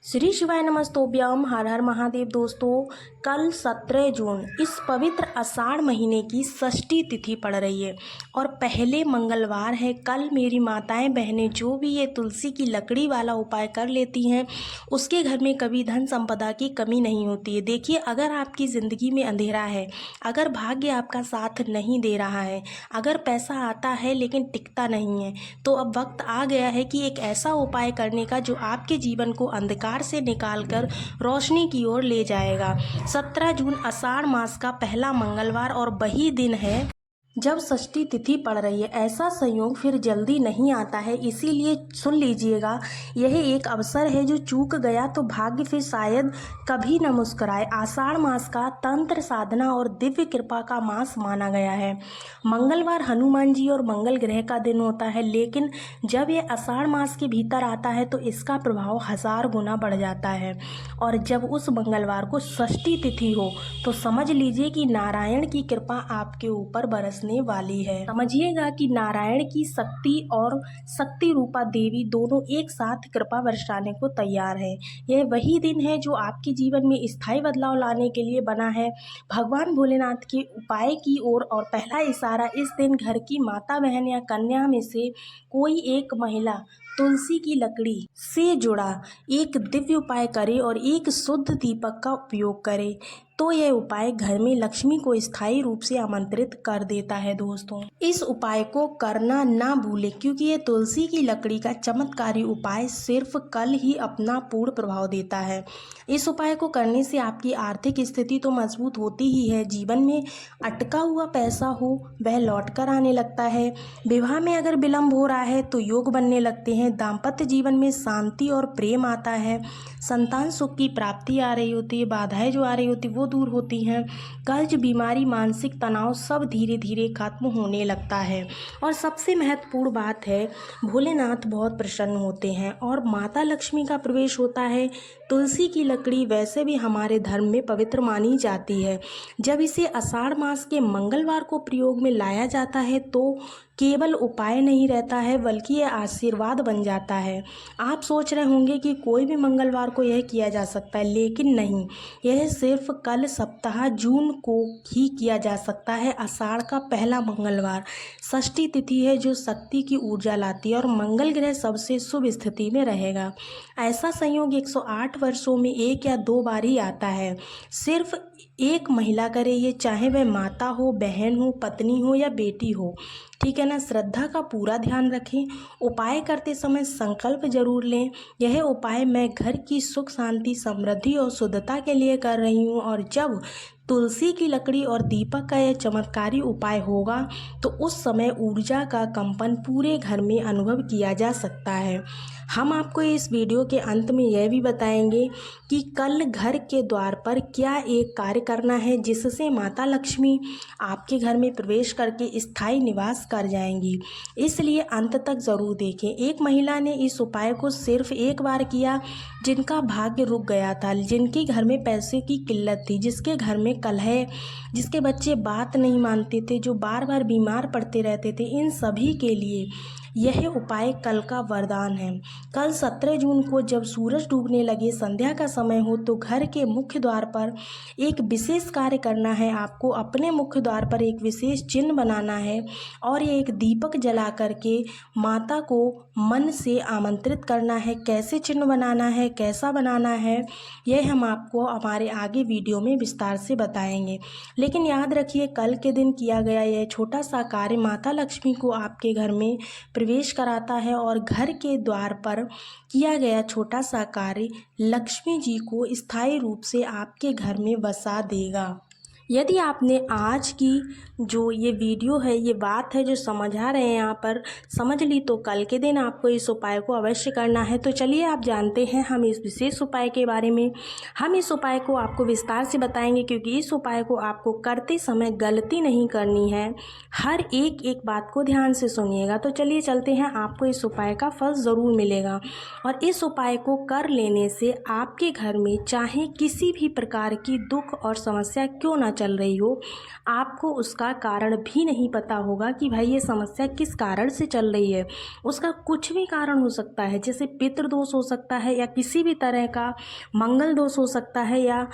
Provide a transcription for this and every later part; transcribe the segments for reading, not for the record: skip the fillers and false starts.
श्री शिवाय नमस्तोभ्यम। हर हर महादेव। दोस्तों, कल 17 जून इस पवित्र आषाढ़ महीने की षष्ठी तिथि पड़ रही है और पहले मंगलवार है। कल मेरी माताएं बहनें जो भी ये तुलसी की लकड़ी वाला उपाय कर लेती हैं उसके घर में कभी धन संपदा की कमी नहीं होती है। देखिए, अगर आपकी ज़िंदगी में अंधेरा है, अगर भाग्य आपका साथ नहीं दे रहा है, अगर पैसा आता है लेकिन टिकता नहीं है, तो अब वक्त आ गया है कि एक ऐसा उपाय करने का जो आपके जीवन को अंधकार से निकालकर रोशनी की ओर ले जाएगा। 17 जून आषाढ़ मास का पहला मंगलवार और वही दिन है जब षष्ठी तिथि पड़ रही है। ऐसा संयोग फिर जल्दी नहीं आता है, इसीलिए सुन लीजिएगा, यह एक अवसर है जो चूक गया तो भाग्य फिर शायद कभी न मुस्कुराए। आषाढ़ मास का तंत्र साधना और दिव्य कृपा का मास माना गया है। मंगलवार हनुमान जी और मंगल ग्रह का दिन होता है, लेकिन जब यह आषाढ़ मास के भीतर आता है तो इसका प्रभाव 1000 गुना बढ़ जाता है। और जब उस मंगलवार को षष्ठी तिथि हो तो समझ लीजिए कि नारायण की कृपा आपके ऊपर बरस वाली है। समझिएगा कि नारायण की शक्ति और शक्ति रूपा देवी दोनों एक साथ कृपा बरसाने को तैयार है। यह वही दिन है जो आपके जीवन में स्थायी बदलाव लाने के लिए बना है। भगवान भोलेनाथ के उपाय की ओर और पहला इशारा इस दिन घर की माता बहन या कन्या में से कोई एक महिला तुलसी की लकड़ी से जुड़ा एक दिव्य उपाय करे और एक शुद्ध दीपक का उपयोग करे तो यह उपाय घर में लक्ष्मी को स्थायी रूप से आमंत्रित कर देता है। दोस्तों, इस उपाय को करना ना भूलें, क्योंकि यह तुलसी की लकड़ी का चमत्कारी उपाय सिर्फ कल ही अपना पूर्ण प्रभाव देता है। इस उपाय को करने से आपकी आर्थिक स्थिति तो मजबूत होती ही है, जीवन में अटका हुआ पैसा हो वह लौट कर आने लगता है, विवाह में अगर विलंब हो रहा है तो योग बनने लगते हैं, दाम्पत्य जीवन में शांति और प्रेम आता है, संतान सुख की प्राप्ति आ रही होती है, बाधाएं जो आ रही होती वो दूर होती हैं, कर्ज, बीमारी, मानसिक तनाव सब धीरे धीरे खत्म होने लगता है। और सबसे महत्वपूर्ण बात है, भोलेनाथ बहुत प्रसन्न होते हैं और माता लक्ष्मी का प्रवेश होता है। तुलसी की लकड़ी वैसे भी हमारे धर्म में पवित्र मानी जाती है। जब इसे आषाढ़ मास के मंगलवार को प्रयोग में लाया जाता है तो केवल उपाय नहीं रहता है बल्कि यह आशीर्वाद बन जाता है। आप सोच रहे होंगे कि कोई भी मंगलवार को यह किया जा सकता है, लेकिन नहीं, यह सिर्फ कल सप्ताह जून को ही किया जा सकता है। आषाढ़ का पहला मंगलवार षष्ठी तिथि है जो शक्ति की ऊर्जा लाती है और मंगल ग्रह सबसे शुभ स्थिति में रहेगा। ऐसा संयोग 108 वर्षों में एक या दो बार ही आता है। सिर्फ एक महिला करे ये, चाहे वह माता हो, बहन हो, पत्नी हो या बेटी हो, ठीक है ना। श्रद्धा का पूरा ध्यान रखें। उपाय करते समय संकल्प जरूर लें, यह उपाय मैं घर की सुख शांति समृद्धि और शुद्धता के लिए कर रही हूँ। और जब तुलसी की लकड़ी और दीपक का यह चमत्कारी उपाय होगा तो उस समय ऊर्जा का कंपन पूरे घर में अनुभव किया जा सकता है। हम आपको इस वीडियो के अंत में यह भी बताएंगे कि कल घर के द्वार पर क्या एक कार्य करना है जिससे माता लक्ष्मी आपके घर में प्रवेश करके स्थायी निवास कर जाएंगी, इसलिए अंत तक ज़रूर देखें। एक महिला ने इस उपाय को सिर्फ एक बार किया, जिनका भाग्य रुक गया था, जिनके घर में पैसे की किल्लत थी, जिसके घर में कलह, जिसके बच्चे बात नहीं मानते थे, जो बार बार बीमार पड़ते रहते थे, इन सभी के लिए यह उपाय कल का वरदान है। कल 17 जून को जब सूरज डूबने लगे, संध्या का समय हो, तो घर के मुख्य द्वार पर एक विशेष कार्य करना है। आपको अपने मुख्य द्वार पर एक विशेष चिन्ह बनाना है और ये एक दीपक जला करके माता को मन से आमंत्रित करना है। कैसे चिन्ह बनाना है, कैसा बनाना है, यह हम आपको हमारे आगे वीडियो में विस्तार से बताएंगे। लेकिन याद रखिए, कल के दिन किया गया यह छोटा सा कार्य माता लक्ष्मी को आपके घर में प्रवेश कराता है और घर के द्वार पर किया गया छोटा सा कार्य लक्ष्मी जी को स्थायी रूप से आपके घर में बसा देगा। यदि आपने आज की जो ये वीडियो है, ये बात है जो समझा रहे हैं यहाँ पर, समझ ली, तो कल के दिन आपको इस उपाय को अवश्य करना है। तो चलिए आप जानते हैं हम इस विशेष उपाय के बारे में। हम इस उपाय को आपको विस्तार से बताएंगे, क्योंकि इस उपाय को आपको करते समय गलती नहीं करनी है। हर एक एक बात को ध्यान से सुनिएगा। तो चलिए चलते हैं, आपको इस उपाय का फल ज़रूर मिलेगा। और इस उपाय को कर लेने से आपके घर में चाहे किसी भी प्रकार की दुख और समस्या क्यों ना चल रही हो, आपको उसका कारण भी नहीं पता होगा कि भाई ये समस्या किस कारण से चल रही है। उसका कुछ भी कारण हो सकता है, जैसे पितृदोष हो सकता है या किसी भी तरह का मंगल दोष हो सकता है। या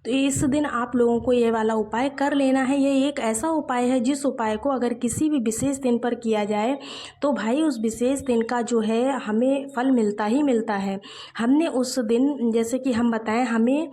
तो इस दिन आप लोगों को ये वाला उपाय कर लेना है। ये एक ऐसा उपाय है जिस उपाय को अगर किसी भी विशेष दिन पर किया जाए तो भाई उस विशेष दिन का जो है हमें फल मिलता ही मिलता है। हमने उस दिन, जैसे कि हम बताएं, हमें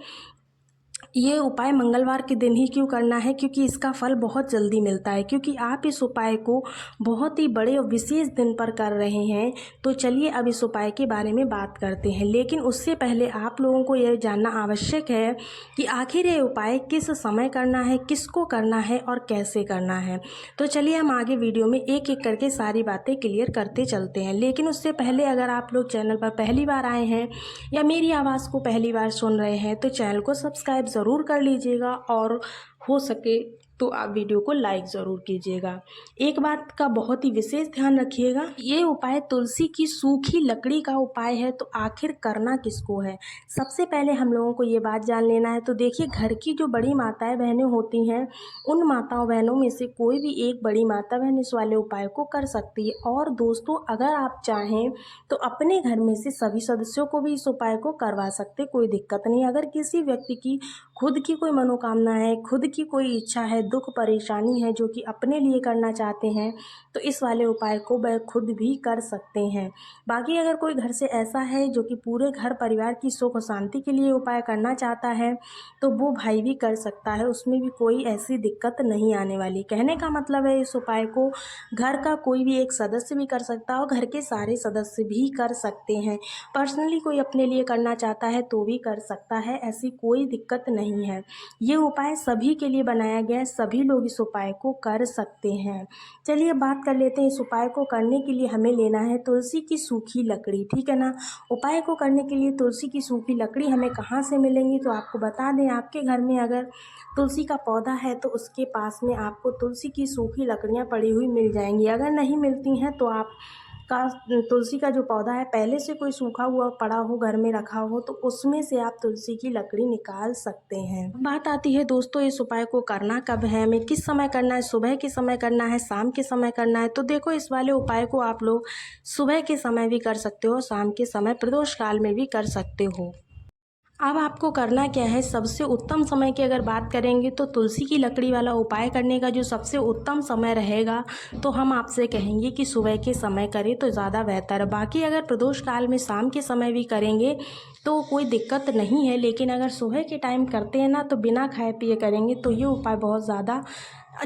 ये उपाय मंगलवार के दिन ही क्यों करना है, क्योंकि इसका फल बहुत जल्दी मिलता है। क्योंकि आप इस उपाय को बहुत ही बड़े और विशेष दिन पर कर रहे हैं। तो चलिए अब इस उपाय के बारे में बात करते हैं, लेकिन उससे पहले आप लोगों को यह जानना आवश्यक है कि आखिर ये उपाय किस समय करना है, किसको करना है और कैसे करना है। तो चलिए हम आगे वीडियो में एक एक करके सारी बातें क्लियर करते चलते हैं। लेकिन उससे पहले अगर आप लोग चैनल पर पहली बार आए हैं या मेरी आवाज़ को पहली बार सुन रहे हैं तो चैनल को सब्सक्राइब ज़रूर कर लीजिएगा और हो सके तो आप वीडियो को लाइक ज़रूर कीजिएगा। एक बात का बहुत ही विशेष ध्यान रखिएगा, ये उपाय तुलसी की सूखी लकड़ी का उपाय है। तो आखिर करना किसको है, सबसे पहले हम लोगों को ये बात जान लेना है। तो देखिए, घर की जो बड़ी माताएं बहनें होती हैं, उन माताओं बहनों में से कोई भी एक बड़ी माता बहन इस वाले उपाय को कर सकती है। और दोस्तों, अगर आप चाहें तो अपने घर में से सभी सदस्यों को भी इस उपाय को करवा सकते, कोई दिक्कत नहीं। अगर किसी व्यक्ति की खुद की कोई मनोकामना है, खुद की कोई इच्छा है, दुख परेशानी है जो कि अपने लिए करना चाहते हैं, तो इस वाले उपाय को वह खुद भी कर सकते हैं। बाकी अगर कोई घर से ऐसा है जो कि पूरे घर परिवार की सुख और शांति के लिए उपाय करना चाहता है तो वो भाई भी कर सकता है, उसमें भी कोई ऐसी दिक्कत नहीं आने वाली। कहने का मतलब है इस उपाय को घर का कोई भी एक सदस्य भी कर सकता है और घर के सारे सदस्य भी कर सकते हैं। पर्सनली कोई अपने लिए करना चाहता है तो भी कर सकता है, ऐसी कोई दिक्कत नहीं है। ये उपाय सभी के लिए बनाया गया है, सभी लोग इस उपाय को कर सकते हैं। चलिए बात कर लेते हैं। इस उपाय को करने के लिए हमें लेना है तुलसी की सूखी लकड़ी, ठीक है ना। उपाय को करने के लिए तुलसी की सूखी लकड़ी हमें कहाँ से मिलेंगी, तो आपको बता दें, आपके घर में अगर तुलसी का पौधा है तो उसके पास में आपको तुलसी की सूखी लकड़ियाँ पड़ी हुई मिल जाएंगी। अगर नहीं मिलती हैं तो आप का तुलसी का जो पौधा है पहले से कोई सूखा हुआ पड़ा हो, घर में रखा हो, तो उसमें से आप तुलसी की लकड़ी निकाल सकते हैं। बात आती है दोस्तों, इस उपाय को करना कब है, हमें किस समय करना है, सुबह के समय करना है, शाम के समय करना है। तो देखो, इस वाले उपाय को आप लोग सुबह के समय भी कर सकते हो, शाम के समय प्रदोष काल में भी कर सकते हो। अब आपको करना क्या है, सबसे उत्तम समय की अगर बात करेंगे तो तुलसी की लकड़ी वाला उपाय करने का जो सबसे उत्तम समय रहेगा तो हम आपसे कहेंगे कि सुबह के समय करें तो ज़्यादा बेहतर है। बाकी अगर प्रदोष काल में शाम के समय भी करेंगे तो कोई दिक्कत नहीं है, लेकिन अगर सुबह के टाइम करते हैं ना तो बिना खाए पिए करेंगे तो ये उपाय बहुत ज़्यादा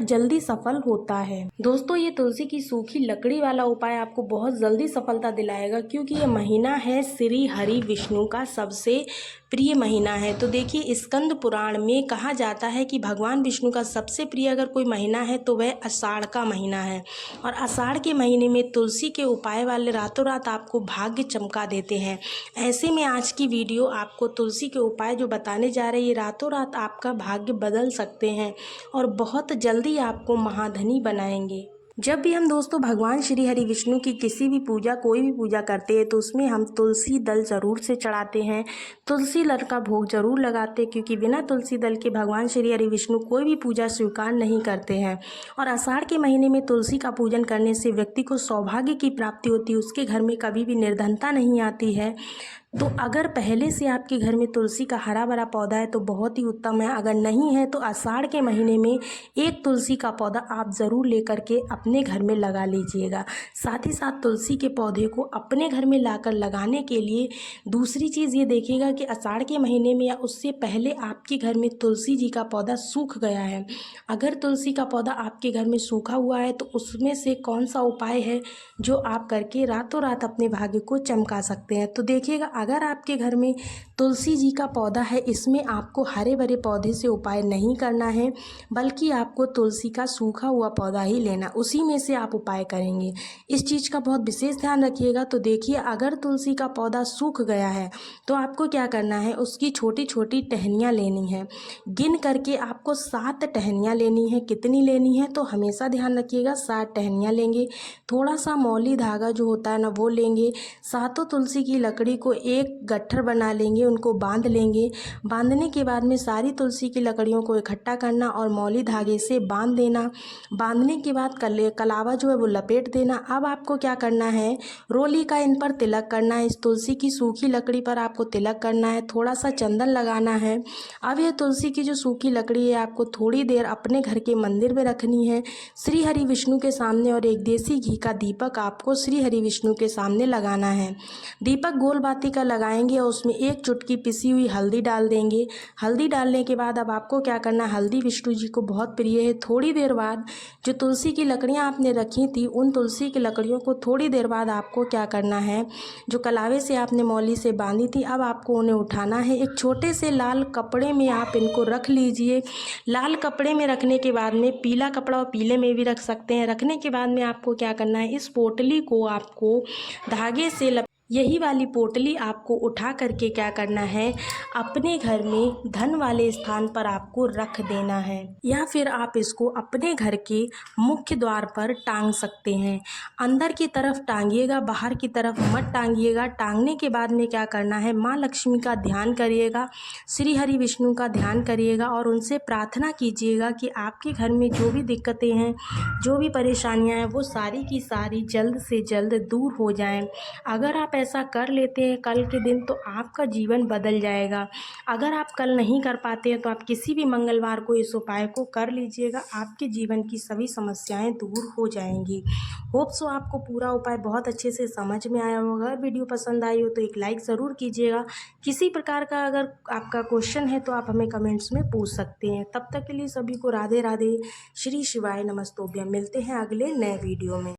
जल्दी सफल होता है। दोस्तों, ये तुलसी की सूखी लकड़ी वाला उपाय आपको बहुत जल्दी सफलता दिलाएगा, क्योंकि ये महीना है श्री हरि विष्णु का सबसे प्रिय महीना है। तो देखिए, स्कंद पुराण में कहा जाता है कि भगवान विष्णु का सबसे प्रिय अगर कोई महीना है तो वह आषाढ़ का महीना है। और आषाढ़ के महीने में तुलसी के उपाय वाले रातों रात आपको भाग्य चमका देते हैं। ऐसे में आज की वीडियो आपको तुलसी के उपाय जो बताने जा रही है, रातों रात आपका भाग्य बदल सकते हैं और बहुत जल्दी आपको महाधनी बनाएंगे। जब भी हम दोस्तों भगवान श्री हरि विष्णु की किसी भी पूजा, कोई भी पूजा करते हैं तो उसमें हम तुलसी दल ज़रूर से चढ़ाते हैं, तुलसी दल का भोग जरूर लगाते हैं, क्योंकि बिना तुलसी दल के भगवान श्री हरि विष्णु कोई भी पूजा स्वीकार नहीं करते हैं। और आषाढ़ के महीने में तुलसी का पूजन करने से व्यक्ति को सौभाग्य की प्राप्ति होती है, उसके घर में कभी भी निर्धनता नहीं आती है। तो अगर पहले से आपके घर में तुलसी का हरा भरा पौधा है तो बहुत ही उत्तम है, अगर नहीं है तो आषाढ़ के महीने में एक तुलसी का पौधा आप ज़रूर लेकर के अपने घर में लगा लीजिएगा। साथ ही साथ तुलसी के पौधे को अपने घर में लाकर लगाने के लिए दूसरी चीज़ ये देखिएगा कि आषाढ़ के महीने में या उससे पहले आपके घर में तुलसी जी का पौधा सूख गया है। अगर तुलसी का पौधा आपके घर में सूखा हुआ है तो उसमें से कौन सा उपाय है जो आप करके रातों रात अपने भाग्य को चमका सकते हैं। तो देखिएगा, अगर आपके घर में तुलसी जी का पौधा है, इसमें आपको हरे भरे पौधे से उपाय नहीं करना है, बल्कि आपको तुलसी का सूखा हुआ पौधा ही लेना, उसी में से आप उपाय करेंगे। इस चीज़ का बहुत विशेष ध्यान रखिएगा। तो देखिए, अगर तुलसी का पौधा सूख गया है तो आपको क्या करना है, उसकी छोटी छोटी टहनियाँ लेनी है। गिन करके आपको 7 टहनियाँ लेनी है। कितनी लेनी है तो हमेशा ध्यान रखिएगा, 7 टहनियाँ लेंगे। थोड़ा सा मौली धागा जो होता है ना वो लेंगे। सातों तुलसी की लकड़ी को एक गट्ठर बना लेंगे, उनको बांध लेंगे। बांधने के बाद में सारी तुलसी की लकड़ियों को इकट्ठा करना और मौली धागे से बांध देना। बांधने के बाद कलावा जो है वो लपेट देना। अब आपको क्या करना है, रोली का इन पर तिलक करना है। इस तुलसी की सूखी लकड़ी पर आपको तिलक करना है, थोड़ा सा चंदन लगाना है। अब ये तुलसी की जो सूखी लकड़ी है आपको थोड़ी देर अपने घर के मंदिर में रखनी है, श्री हरि विष्णु के सामने, और एक देसी घी का दीपक आपको श्री हरि विष्णु के सामने लगाना है। दीपक गोल बाती का लगाएंगे और उसमें एक चुटकी पिसी हुई हल्दी डाल देंगे। हल्दी डालने के बाद अब आपको क्या करना है, हल्दी विष्णु जी को बहुत प्रिय है। थोड़ी देर बाद जो तुलसी की लकड़ियाँ आपने रखी थी, उन तुलसी की लकड़ियों को थोड़ी देर बाद आपको क्या करना है, जो कलावे से आपने मौली से बांधी थी, अब आपको उन्हें उठाना है। एक छोटे से लाल कपड़े में आप इनको रख लीजिए। लाल कपड़े में रखने के बाद में पीला कपड़ा और पीले में भी रख सकते हैं। रखने के बाद में आपको क्या करना है, इस पोटली को आपको धागे से यही वाली पोटली आपको उठा करके क्या करना है, अपने घर में धन वाले स्थान पर आपको रख देना है, या फिर आप इसको अपने घर के मुख्य द्वार पर टांग सकते हैं। अंदर की तरफ टांगिएगा, बाहर की तरफ मत टांगिएगा। टांगने के बाद में क्या करना है, माँ लक्ष्मी का ध्यान करिएगा, श्री हरि विष्णु का ध्यान करिएगा और उनसे प्रार्थना कीजिएगा कि आपके घर में जो भी दिक्कतें हैं, जो भी परेशानियां हैं, वो सारी की सारी जल्द से जल्द दूर हो जाएं। अगर आप ऐसा कर लेते हैं कल के दिन तो आपका जीवन बदल जाएगा। अगर आप कल नहीं कर पाते हैं तो आप किसी भी मंगलवार को इस उपाय को कर लीजिएगा, आपके जीवन की सभी समस्याएं दूर हो जाएंगी। होप सो आपको पूरा उपाय बहुत अच्छे से समझ में आया होगा। अगर वीडियो पसंद आई हो तो एक लाइक ज़रूर कीजिएगा। किसी प्रकार का अगर आपका क्वेश्चन है तो आप हमें कमेंट्स में पूछ सकते हैं। तब तक के लिए सभी को राधे राधे, श्री शिवाय नमस्तोभ्यम। मिलते हैं अगले नए वीडियो में।